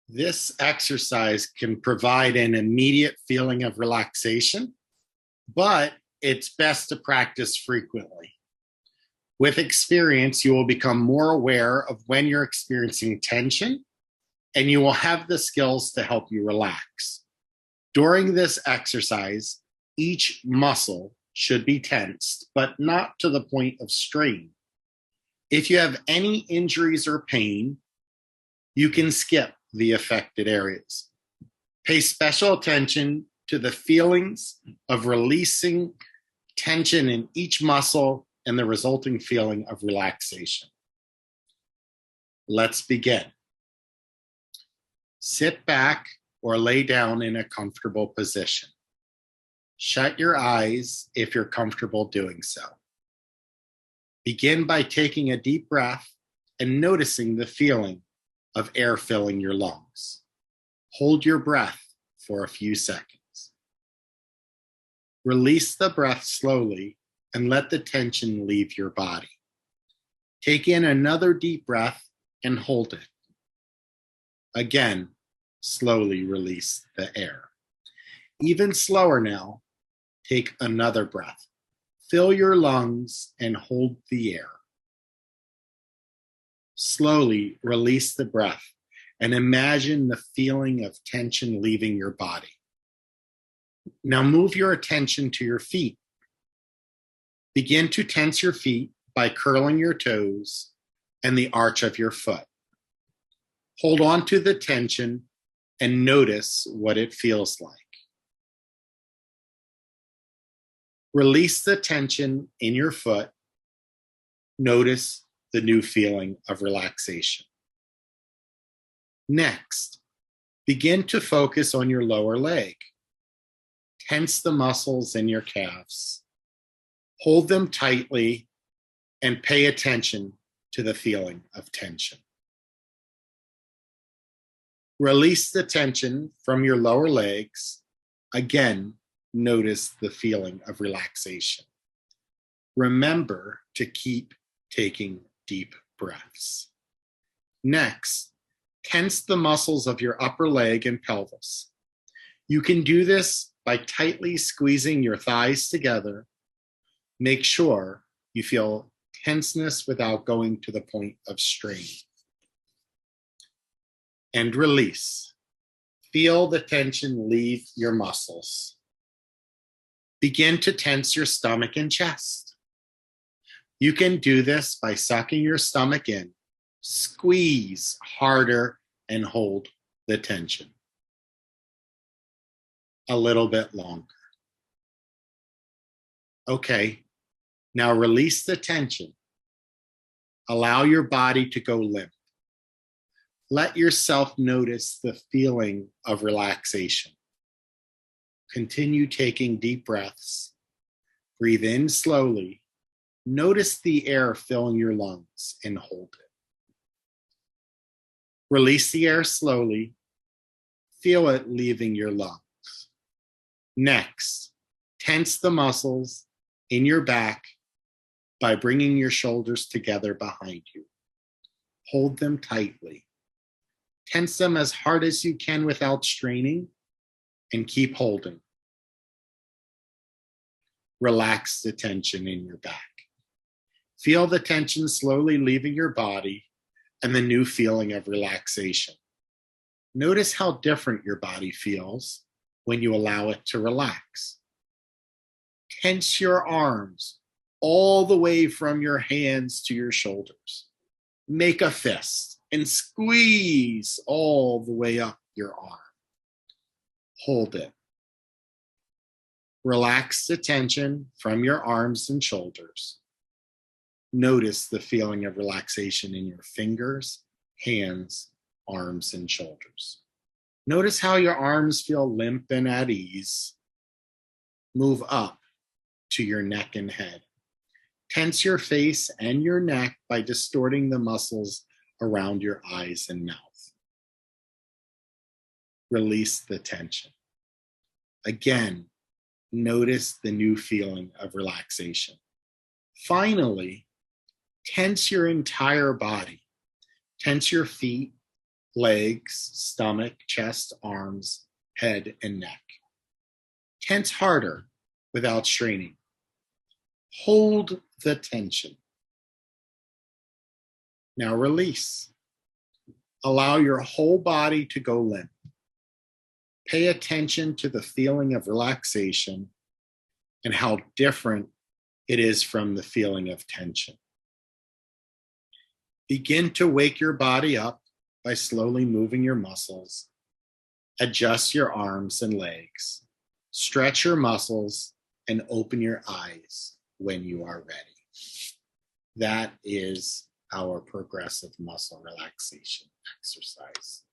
This exercise can provide an immediate feeling of relaxation, but it's best to practice frequently. With experience, you will become more aware of when you're experiencing tension, and you will have the skills to help you relax. During this exercise, each muscle should be tensed, but not to the point of strain. If you have any injuries or pain, you can skip the affected areas. Pay special attention to the feelings of releasing tension in each muscle and the resulting feeling of relaxation. Let's begin. Sit back or lay down in a comfortable position. Shut your eyes if you're comfortable doing so. Begin by taking a deep breath and noticing the feeling of air filling your lungs. Hold your breath for a few seconds. Release the breath slowly and let the tension leave your body. Take in another deep breath and hold it. Again, slowly release the air. Even slower now, take another breath. Fill your lungs and hold the air. Slowly release the breath and imagine the feeling of tension leaving your body. Now move your attention to your feet. Begin to tense your feet by curling your toes and the arch of your foot. Hold on to the tension and notice what it feels like. Release the tension in your foot. Notice the new feeling of relaxation. Next, begin to focus on your lower leg. Tense the muscles in your calves. Hold them tightly and pay attention to the feeling of tension. Release the tension from your lower legs. Again, notice the feeling of relaxation. Remember to keep taking deep breaths. Next, tense the muscles of your upper leg and pelvis. You can do this by tightly squeezing your thighs together. Make sure you feel tenseness without going to the point of strain. And release. Feel the tension leave your muscles. Begin to tense your stomach and chest. You can do this by sucking your stomach in, squeeze harder, and hold the tension. A little bit longer. Okay, now release the tension. Allow your body to go limp. Let yourself notice the feeling of relaxation. Continue taking deep breaths. Breathe in slowly. Notice the air filling your lungs and hold it. Release the air slowly. Feel it leaving your lungs. Next, tense the muscles in your back by bringing your shoulders together behind you. Hold them tightly. Tense them as hard as you can without straining, and keep holding. Relax the tension in your back. Feel the tension slowly leaving your body and the new feeling of relaxation. Notice how different your body feels when you allow it to relax. Tense your arms all the way from your hands to your shoulders. Make a fist and squeeze all the way up your arm. Hold it. Relax the tension from your arms and shoulders. Notice the feeling of relaxation in your fingers, hands, arms, and shoulders. Notice how your arms feel limp and at ease. Move up to your neck and head. Tense your face and your neck by distorting the muscles around your eyes and mouth. Release the tension. Again, notice the new feeling of relaxation. Finally, tense your entire body. Tense your feet legs, stomach, chest, arms, head, and neck. Tense harder without straining. Hold the tension. Now release. Allow your whole body to go limp. Pay attention to the feeling of relaxation and how different it is from the feeling of tension. Begin to wake your body up by slowly moving your muscles. Adjust your arms and legs. Stretch your muscles and open your eyes when you are ready. That is our progressive muscle relaxation exercise.